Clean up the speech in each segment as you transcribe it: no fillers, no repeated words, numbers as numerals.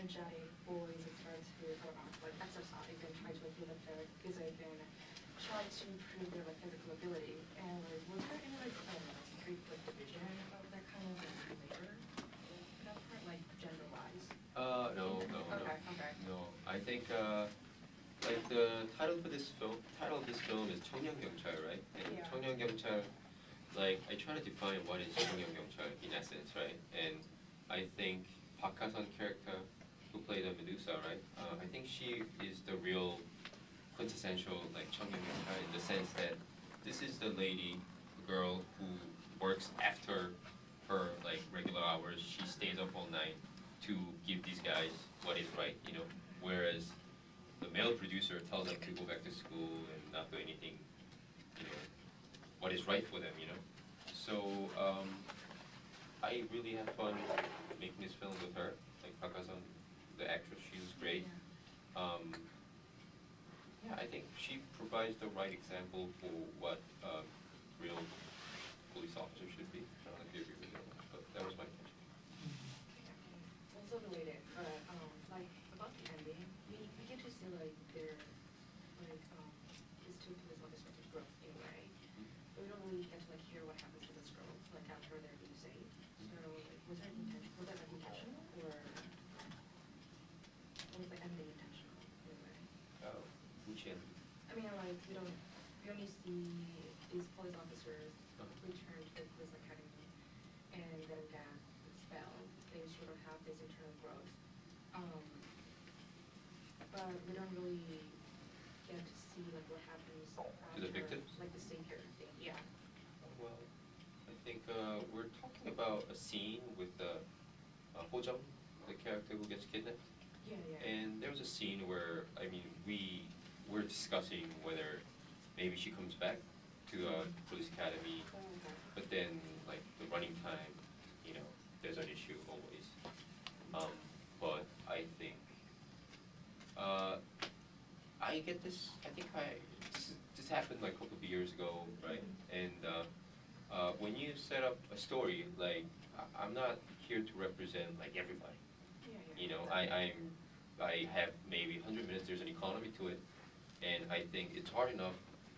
energetic boys that start to like exercise and try to like build up their physique and try to improve their like physical ability. And like, was there any like street like division of that kind of like labor? That part, like gender wise. No, Okay, okay. no. I think like the title of this film is 청년경찰, right? And Yeah. 청년경찰, like I try to define what is 청년경찰 in essence, right? And I think Park Ha-sun character, who played the Medusa, right? I think she is the real quintessential like 청년경찰 in the sense that this is the lady, the girl who works after her like regular hours. She stays up all night to give these guys what is right, you know. Whereas the male producer tells them to go back to school and not do anything, you know, what is right for them, you know. So I really had fun making this film with her, like Park Ha-sun, the actress. She was great. Yeah, I think she provides the right example for what real police officer should be. I don't know if you agree with that, but that was my intention. Also related, but like about the ending, we get to see like their like these two police officers growth in a way. But we don't really get to like hear what happens to this girl like after they're being saved. So like, was that like intentional or was the ending intentional in a way? Which end? I mean like we only see these police officers return to the police academy and then get expelled. They sort of have this internal growth. But we don't really get to see like what happens after, the victims? like the savior thing. Yeah. Well, I think we're talking about a scene with Ho Jung, the character who gets kidnapped. Yeah, yeah. And there was a scene where, I mean, we were discussing whether maybe she comes back to police academy, but then like the running time, you know, there's an issue always. But I think I get this. I think this happened like a couple of years ago, right? And when you set up a story, like I'm not here to represent like everybody. Yeah, yeah. You know, I have maybe 100 minutes. There's an economy to it, and I think it's hard enough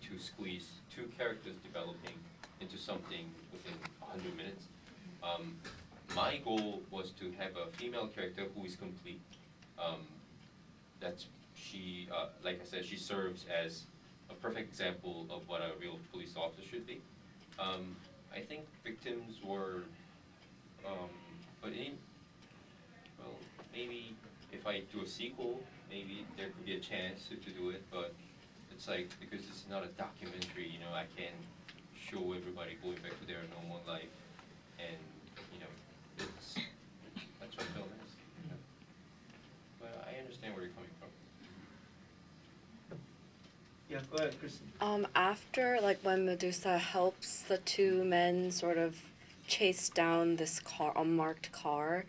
to squeeze two characters developing into something within 100 minutes. My goal was to have a female character who is complete. That's she, like I said, she serves as a perfect example of what a real police officer should be. I think victims were, but well, maybe if I do a sequel, maybe there could be a chance to do it, but it's like, because it's not a documentary, you know, I can't show everybody going back to their normal life, and, you know, that's what film is. You know? But I understand where you're coming from. Yeah, go ahead, Kristen. After, like, when Medusa helps the two men sort of chase down this car, unmarked car,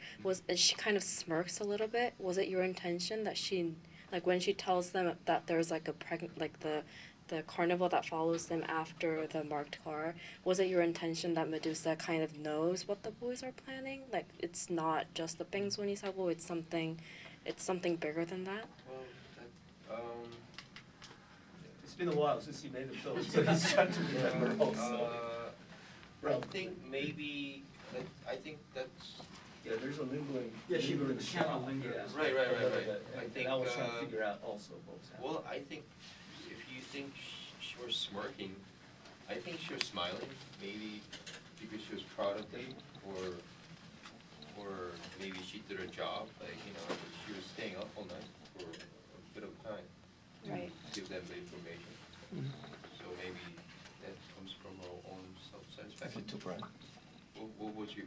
she kind of smirks a little bit. Was it your intention that she, like, when she tells them that there's like the carnival that follows them after the marked car, was it your intention that Medusa kind of knows what the boys are planning? Like, it's not just the Bengsun이사고, it's something bigger than that? Well, It's been a while since he made the film, so he's trying to remember also. I think maybe, I think that's... Yeah, there's a lingering. Yeah, she lingering the camera shot. lingers. Yeah. Right. I I think, was trying to figure out also what was happening. Well, I think if you think she was smirking, I think she was smiling, maybe because she was proud of them, or maybe she did her job, like, you know, she was staying up all night for a bit of time Right. to give them the information. So maybe that comes from her own self-satisfaction. What would you?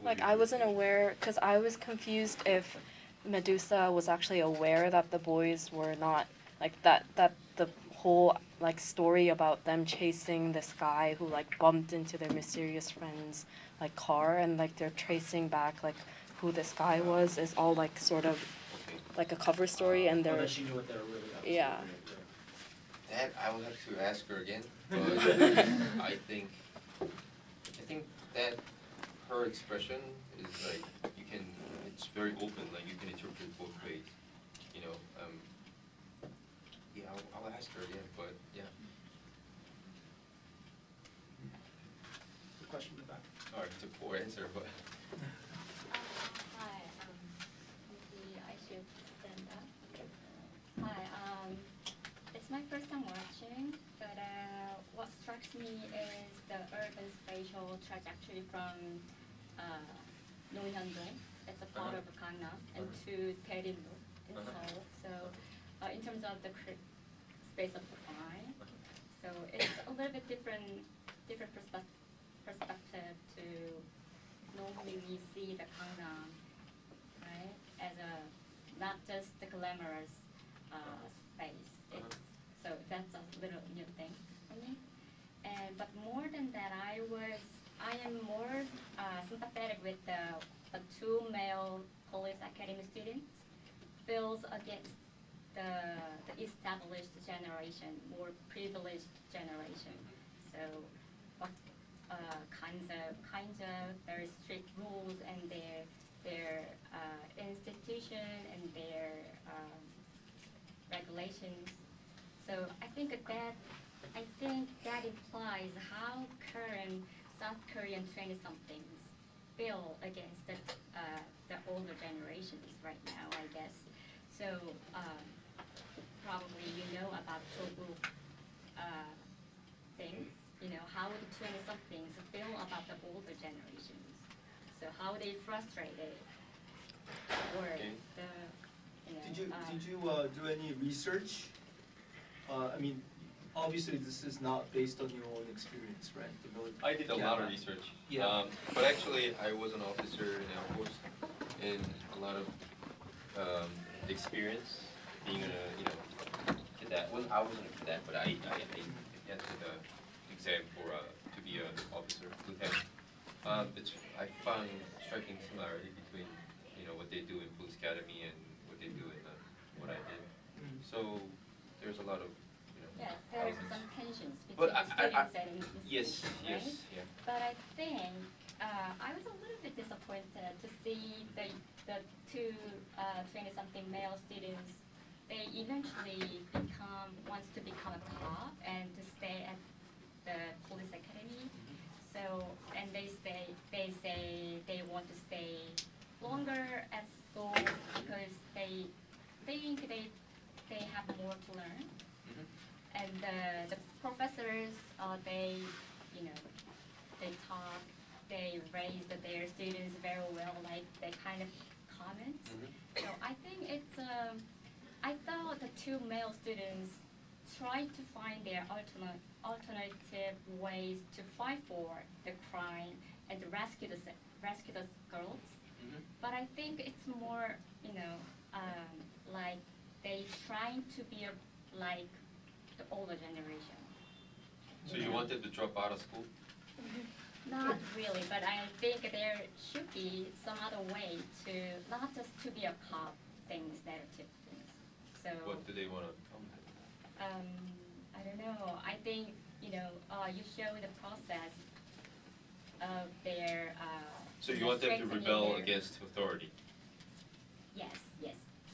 Like, I wasn't aware, because I was confused if Medusa was actually aware that the boys were not, like, that the whole, like, story about them chasing this guy who, like, bumped into their mysterious friend's, like, car, and, like, they're tracing back, like, who this guy was, is all, like, sort of, Okay. like, a cover story, and Or they're, that she knew what they were really up to. Yeah. That I will have to ask her again, but I think that her expression is like, it's very open, like you can interpret it both yeah, I'll ask her again, but yeah. The question in the back. Alright, it's a poor answer, but. Hi, maybe I should stand up. Hi, it's my first time watching, but what strikes me is the urban spatial trajectory from Nonhyun-dong, it's a part of Gangnam, and to Daerimdo in Seoul. So, in terms of the space of crime, so it's a little bit different perspective to normally we see the Gangnam, right, as a not just the glamorous space. It's, so that's a little new thing for me. And but more than that, I am more sympathetic with the two male police academy students feels against the established generation, more privileged generation. So what kinds of very strict rules and their institution and their regulations. So I think that implies how current South Korean 20-somethings feel against the older generations right now, I guess. So probably you know about Tobu things, you know, how the 20-somethings feel about the older generations. So how they frustrated or Okay. the, you know. Did you do any research? I mean, obviously this is not based on your own experience, right? The I did a lot of Yeah. research. Yeah. But actually, I was an officer in Air Force, and a lot of experience being a cadet. Well, I wasn't a cadet, but I entered the exam for to be an officer, lieutenant. I found striking similarity between what they do in police academy and what they do in what I did. Mm. So there's a lot of Yeah, there's elements. some tensions between But the students and Yes, institutions, yes, right? yeah. But I think I was a little bit disappointed to see the two 20-something male students. They eventually wants to become a cop and to stay at the police academy. So and they say they want to stay longer at school because they think they have more to learn. And the professors, they talk, they raise their students very well, like they kind of comment. So I think I thought the two male students tried to find their alternative ways to fight for the crime and to rescue the girls. But I think it's more, like they trying to be like the older generation. So you wanted to drop out of school? Not really, but I think there should be some other way to not just to be a cop things, narrative things. So What do they want to? I don't know. I think you show the process of their. So you want them to strengthening rebel their- against authority? Yes,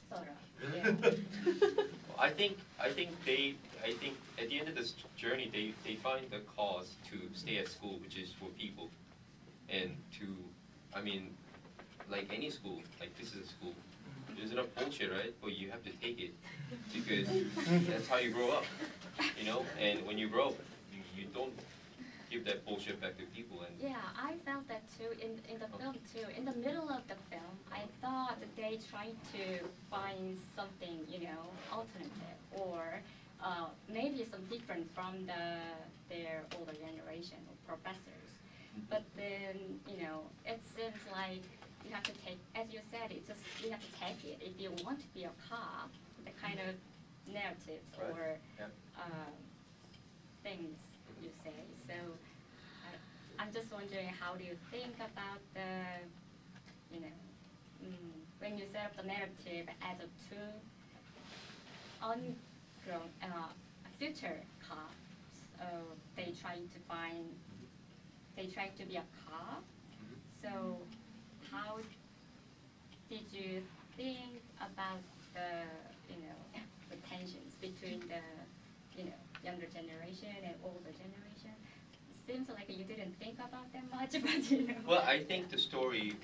sort of. Really? Yeah. I think at the end of this journey, they find the cause to stay at school, which is for people, and like any school, like this is a school. There's enough bullshit, right? But you have to take it because that's how you grow up, And when you grow up, you don't give that bullshit back to people. And Yeah, I felt that too in the film too. In the middle of the film, I thought that they tried to find something, alternative or maybe some different from their older generation of professors. But then, it seems like you have to take, as you said, you have to take it if you want to be a cop. The kind of narratives Right. or Yeah. things you say. So I'm just wondering, how do you think about when you set up the narrative as a two ungrown future cops, they try to be a cop. So how did you think about the younger generation and older generation. It seems like you didn't think about them much, but you know. Well, I think the story